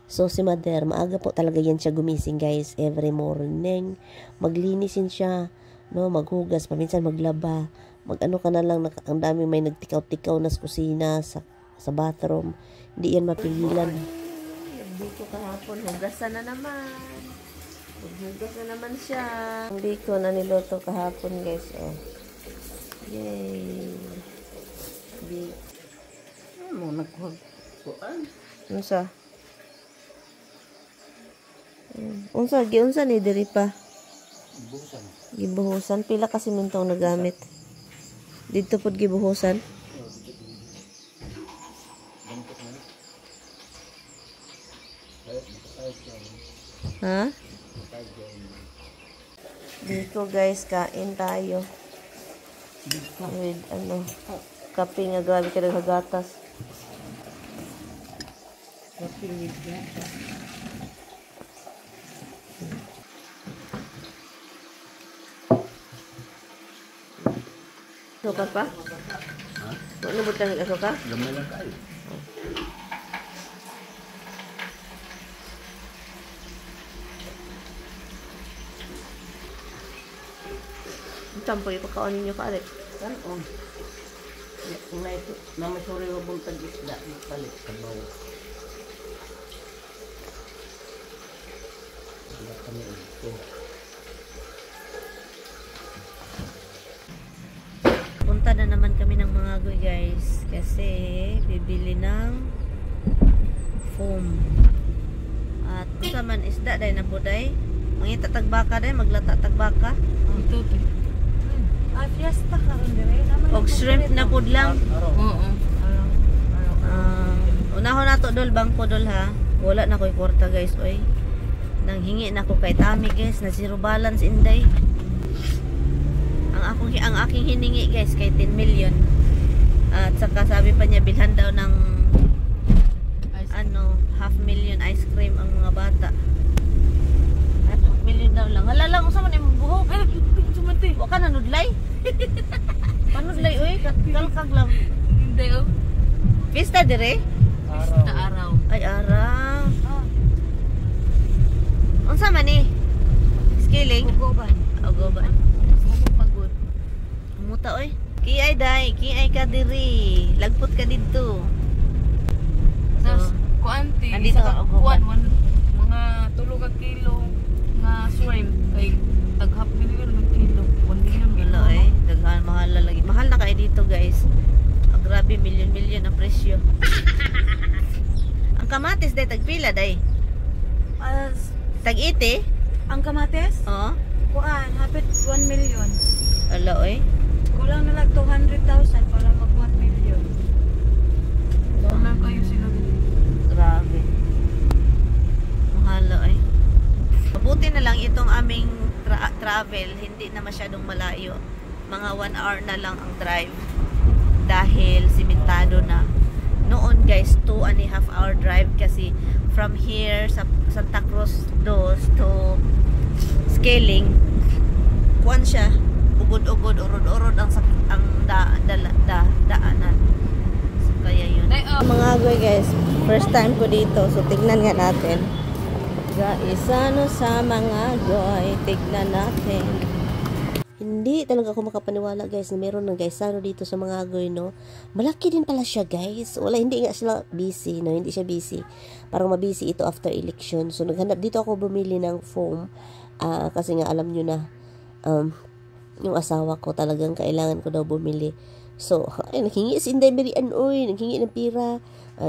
So, si Mother, maaga po talaga yan siya gumising, guys. Every morning. Maglinisin siya. No, maghugas. Paminsan maglaba. Mag-ano ka na lang. Ang dami may nagtikaw-tikaw na sa kusina, sa bathroom. Hindi yan mapigilan. Dito kahapon, hugasan na naman. Maghugas na naman siya. Ang biko na niluto kahapon, guys. Oh. Yay! Biko. Ano, nagkuhan? Unsa? Unsa ni diri pa? Gibuhusan. Pila kasi mintong nagamit. Dito pod gibuhusan. Ha? Dito guys, kain tayo. With kape nga grabe ka naghagatas. Kape with gatas. Suka pa? Ha? Ano butang ng suka? Gamay lang tayo. Tampo ipakaon ninyo ka alit. Kanon. Kung na ito, namasuri wa buntag isda, palit sa bawa. Wala kami ito. Punta na naman kami ng mga goy guys. Kasi bibili ng foam. At sa man isda dahil na po dahil. Mangita tagbaka dahil, maglata tagbaka. Ito ito. Fiesta karon dire. Og shrimp na pud lang. Oo. Unahon na to dol bangko dol ha. Wala na ko'y kwarta guys oy. Nang hingi na ko kay Tami guys na zero balance inday. Ang aking hiningi guys kay 10 million. At saka sabi pa niya bilhan daw ng $500,000 ice cream ang mga bata. $500,000 daw lang. Hala lang unsa man imong buhok? Ay, sumati. Wa ka nanudlay? Panudlay oy, kalkag lang. Hindi oh. Pista dire? Fiesta araw. Ay araw. Unsa man ni? Scaling? Gugoban. Gugoban. Pagod. Muta oy. Kiay day, kiay ka diri. Lagpot ka didto. Tapos, kuanti. Andito ka, kuan, mga 3 ka kilo nga shrimp. Kay, tag-half million ng kilo. 1 million Wala eh. Daghan, mahal na lagi. Mahal na kayo dito guys. Grabe, milyon-milyon ang presyo. Ang kamatis day, tagpila day. Tag-iti? Ang kamates? Oo. Kuan, hapit 1 million. Wala eh. Kulang na lang 200,000 para mag 1 million. Wala kayo sila. Grabe. Mahal eh. Mabuti na lang itong aming travel, hindi na masyadong malayo. Mga 1 hour na lang ang drive. Dahil simentado na. Noon guys, 2.5 hour drive kasi from here sa Santa Cruz dos to Scaling. Kuan siya, ugod-ugod, urod-urod ang daanan. So, kaya yun. Mga goy guys, first time ko dito. So tignan nga natin. Guys, ano sa mga goy, tignan natin. Hindi talaga ako makapaniwala guys na meron ng guys ano dito sa mga agoy no. Malaki din pala siya guys. Wala, hindi nga sila busy no, hindi siya busy. Parang mabusy ito after election. So naghanap dito ako bumili ng foam kasi nga alam nyo na yung asawa ko talagang kailangan ko daw bumili. So naghingi si Inday Merian oy, naghingi ng pira.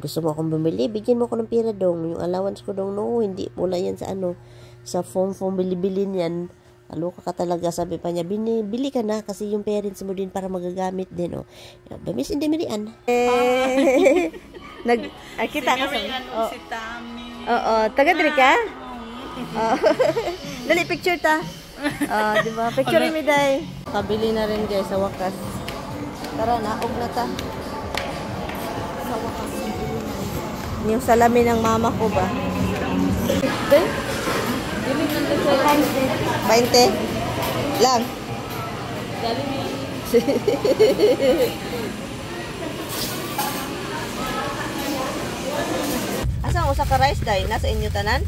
Gusto mo akong bumili, bigyan mo ako ng pira dong. Yung allowance ko dong no, hindi mula yan sa sa foam bili-bili niyan. Aloka ka talaga, sabi pa niya, bili ka na kasi yung parents mo din para magagamit din, oh. Bamis, hindi Merian. Kita ka sa... Si Tami. Oo, taga-diri ka? Dali, picture ta. Diba? Picture mi day. Kabili na rin guys sa wakas. Tara, naog na ta. Sa wakas, Yung salamin ng mama ko ba? Okay? 20 lang. Asa ang usa ka rice day? Nasa inyo tanan?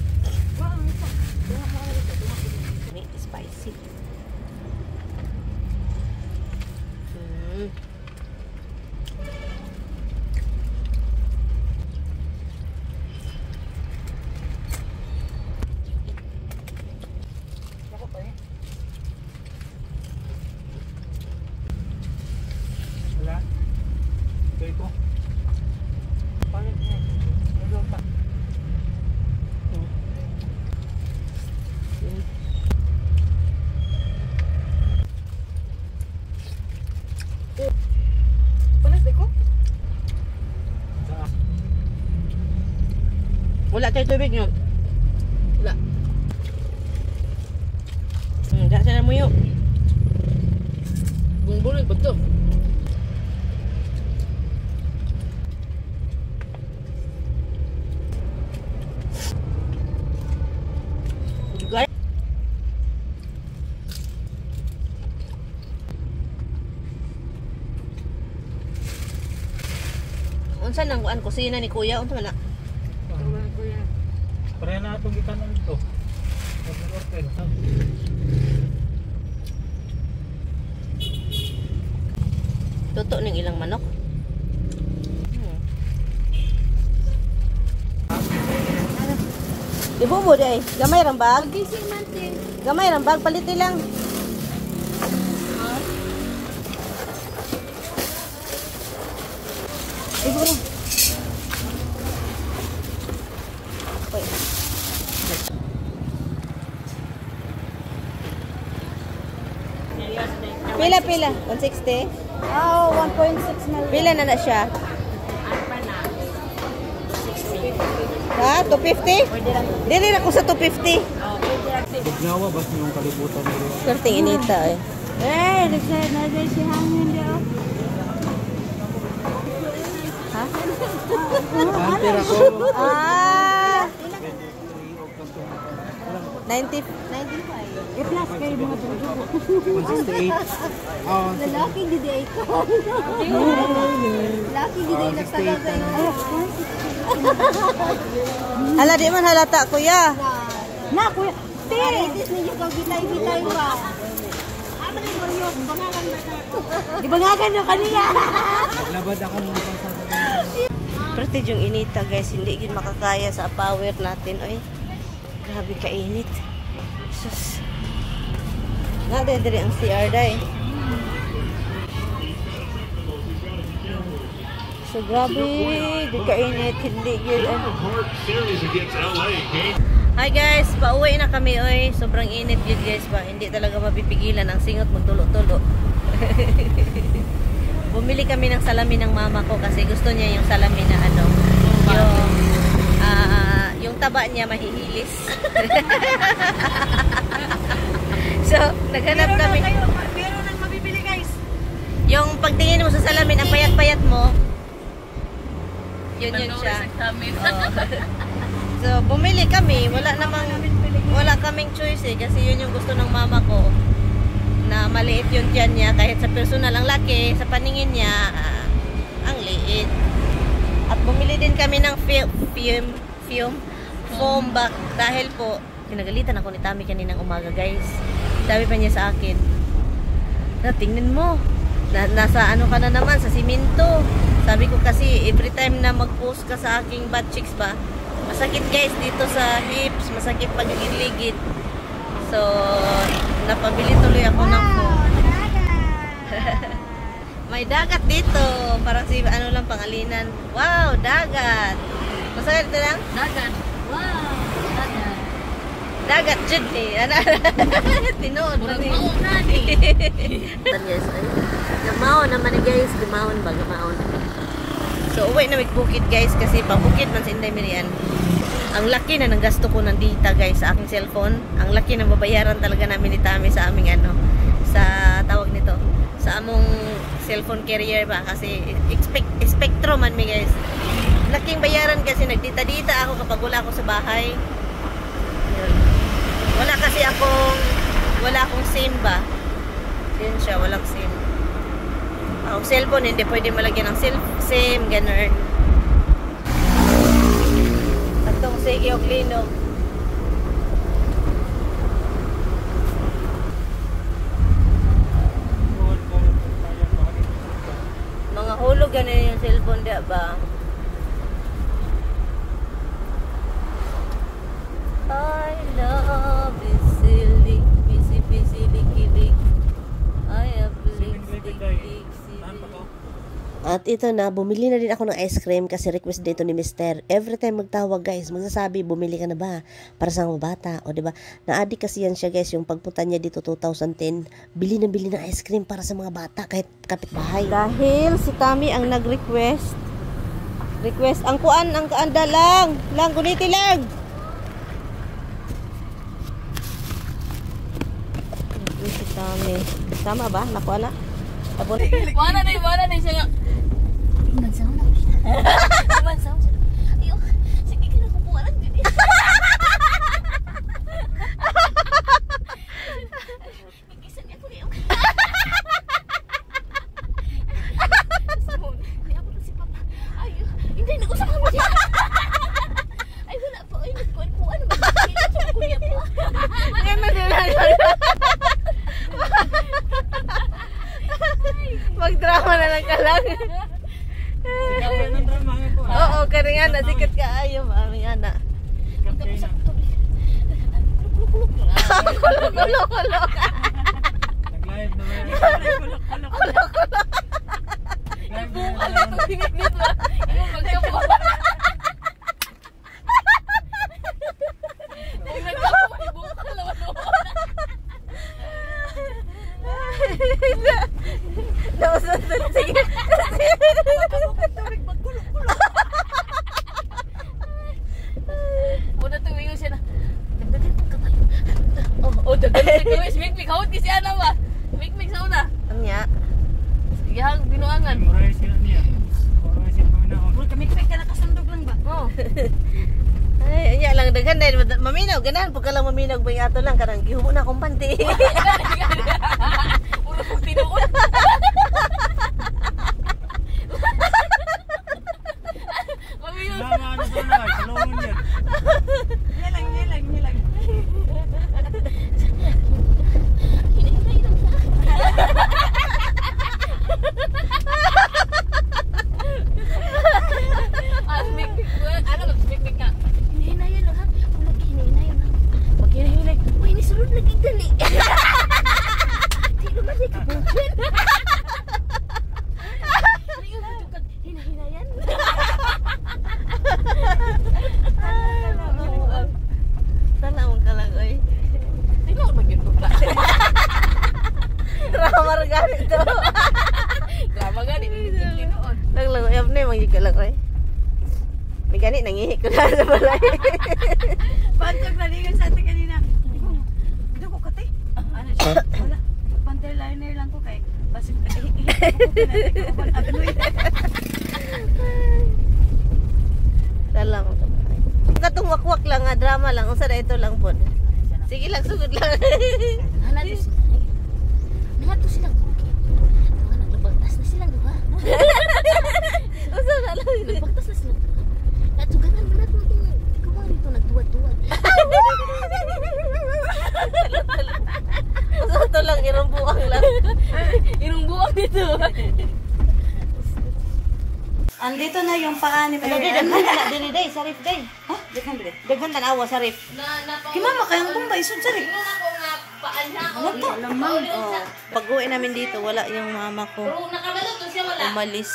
Spicy. Wala. Ito ito. Paano niya? Ano pa? Panas di ko? Wala tayo tubig nyo. Wala. Dahil sa namuyo. Buong-buong ba to? Juga. Unsa nang kuan kusina ni Kuya? Unsa man na? Pareha na itong ikanan ito. Mag-order. Tuto ning ilang manok. Ibubo day. Gamay rang bag. Gamay rang bag paliti lang. Ibubo. Pila? 160? Oh, 1.6 million. Pila na siya? Ha? 250? Dili na ko sa 250. Bugnawa ba yung kalibutan nila? Karting inita eh. Nagsasabi na si hangin daw. Ha? Antira ko. Ah! 90. I-plus kayo mga dugo. 168. Oh, Lalaki gidi ay ko. Lalaki gidi ay nagtagal sa inyo. Hala, di man halata, kuya. Na, kuya. Paritis ninyo kang bitay-bitay ba? Ano yung Mario? Bangagan na ako. Ibangagan na kanina. naglabad ako ng Pretty yung inita guys, hindi gid makakaya sa power natin. Oy, grabe kainit. Sus. Nadadiri ang CR day. So grabe, di kainit, hindi gid. Hi guys, pauwi na kami oy. Sobrang init yun guys ba. Hindi talaga mapipigilan ang singot magtulo-tulo. Bumili kami ng salamin ng mama ko kasi gusto niya yung salamin na ano, yung taba niya mahihilis. So, naghanap kami. Pero nang mabibili guys. Yung pagtingin mo sa salamin, ang payat-payat mo, yun siya. Oo. So, bumili kami. Wala kaming choice eh. Kasi yun yung gusto ng mama ko. Na maliit yung tiyan niya. Kahit sa personal ang laki, sa paningin niya, ang liit. At bumili din kami ng foam back. Dahil po, pinagalitan ako ni Tami kaninang umaga guys. Sabi pa niya sa akin, tingnan mo. Nasa ano ka na naman, sa simento. Sabi ko kasi, every time na mag-post ka sa aking butt cheeks ba, masakit guys dito sa hips, masakit pag-ligid. So, napabili tuloy ako ng foam. May dagat dito. Parang si ano lang pangalinan. Wow, dagat. Masakit na lang? Dagat. Wow. Dagat. Dagat jud ni. Tinood pa ni. Yes, gamaon naman ni guys, gamaon ba, gamaon. So uwi na bukid guys kasi pabukid man sa Inday Miriam. Ang laki na ng gasto ko ng data guys sa aking cellphone. Ang laki ng babayaran talaga namin ni Tami sa aming ano, sa tawag nito, sa among cellphone carrier ba kasi Spectrum man mi guys. Laking bayaran kasi nagdita-dita ako kapag wala ako sa bahay. Yun. Wala akong SIM ba? Yun siya, walang SIM. Ang cellphone hindi pwede malagyan ng SIM, ganun. sige og linog. Mga hulog ganin yung cellphone dia ba? I love is silly, busy, likilig. I have lipstick. At ito na, bumili na din ako ng ice cream kasi request dito ni Mr. Every time magtawag guys, magsasabi, bumili ka na ba? Para sa mga bata, o diba? Na-addict kasi yan siya guys, yung pagpunta niya dito 2010, bili ng ice cream para sa mga bata, kahit kapitbahay. Dahil si Tami ang nag-request, ang kuan, ang kaanda lang, guniti lang. Si Tami, tama ba? Nakuha na? Mana na siya. Magsawa na ko siya. Magsawa siya. Ayok, sige ka na kukuha lang din. Mag-isa niya ko niyo. Hindi ako na si Papa. Ayok, hindi nag-usap mo siya. Ay, wala po. Ay, nagkuhan-kuhan. Mag-usap ko niya po. Magdrama na lang ka lang. Oo, kaya nga, sikat ka ayaw, mami ana. Kulo. Nag-live na ba? Sige. Una tuwing siya na. Dagdagan mo ka tayo. Oh, dagdagan si Kuwis. Mikmik, hawat kasi ana ba? Mikmik sa una. Anya. Yang binuangan. Oray sila niya. Oray sila paminaon. Kamikmik ka nakasandog lang ba? Oh. Ay, anya lang daghan dahil maminaw, ganahan pag ka lang maminaw ba yung ato lang, karang gihumo na akong panty. Ulo kong tinuon. Ano sa na? Kalungan yan. Nilang. Mikmik, ano ba? Mikmik ka. Hinahinayan lang ha. Wala hinahinayan lang. Pag hinahinay. Uy, nisulod lagi dali. Di naman di ka bugin. Hinahinayan. Salamon ka lang, oy. Tingnan mo yun ka. Ramar ganit to. Drama gani. Tinuon. Lang, uyab na yung mga ka lang, oy. May ganit, nangihi ko na sa balay. Pantog na ligan sa atin kanina. Ito ko kati. Ano siya? Wala. Pantel liner lang ko kay. Basta Salamon ka. Katong wakwak lang nga, drama lang. Unsa na ito lang po. Sige lang, sugod lang. Nangato silang buki. Mga nagbagtas na silang duha. Unsa na lang. Nagbagtas na silang duha. Natugangan mo na itong ikaw rito nagduwad-duwad. Unsa ito lang, irong buwang lang. Irong buwang dito. Andito na yung paa ni Ano, daghan na, dili day, sarif day. Ha? Daghan ba? Daghan tanawa, sarif. Kimama kayang bumbay isod sa rin. Tingnan ako nga paan niya. Ano to? Oh, pag-uwi namin dito, wala yung mama ko. Pero nakabalot to siya wala. Umalis.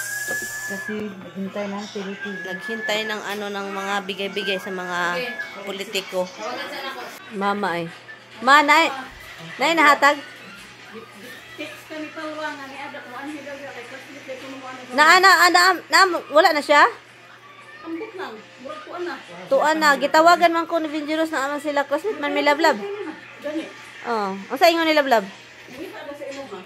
Kasi naghintay ng pilipin. Naghintay ng ano ng mga bigay-bigay sa mga politiko. Tawagan sana ako. Mama ay. Ma, nay nahatag? Text kami pa nga ni Ada ko ano daw kay kasi kay kuno Wala na siya? ambot lang. Murag ko ana. Tuan na, gitawagan man ko ni Vinjeros na aman sila classmate man may lablab. Gani. Oh, unsa ingon ni lablab? Buhi pa ba sa imo ha?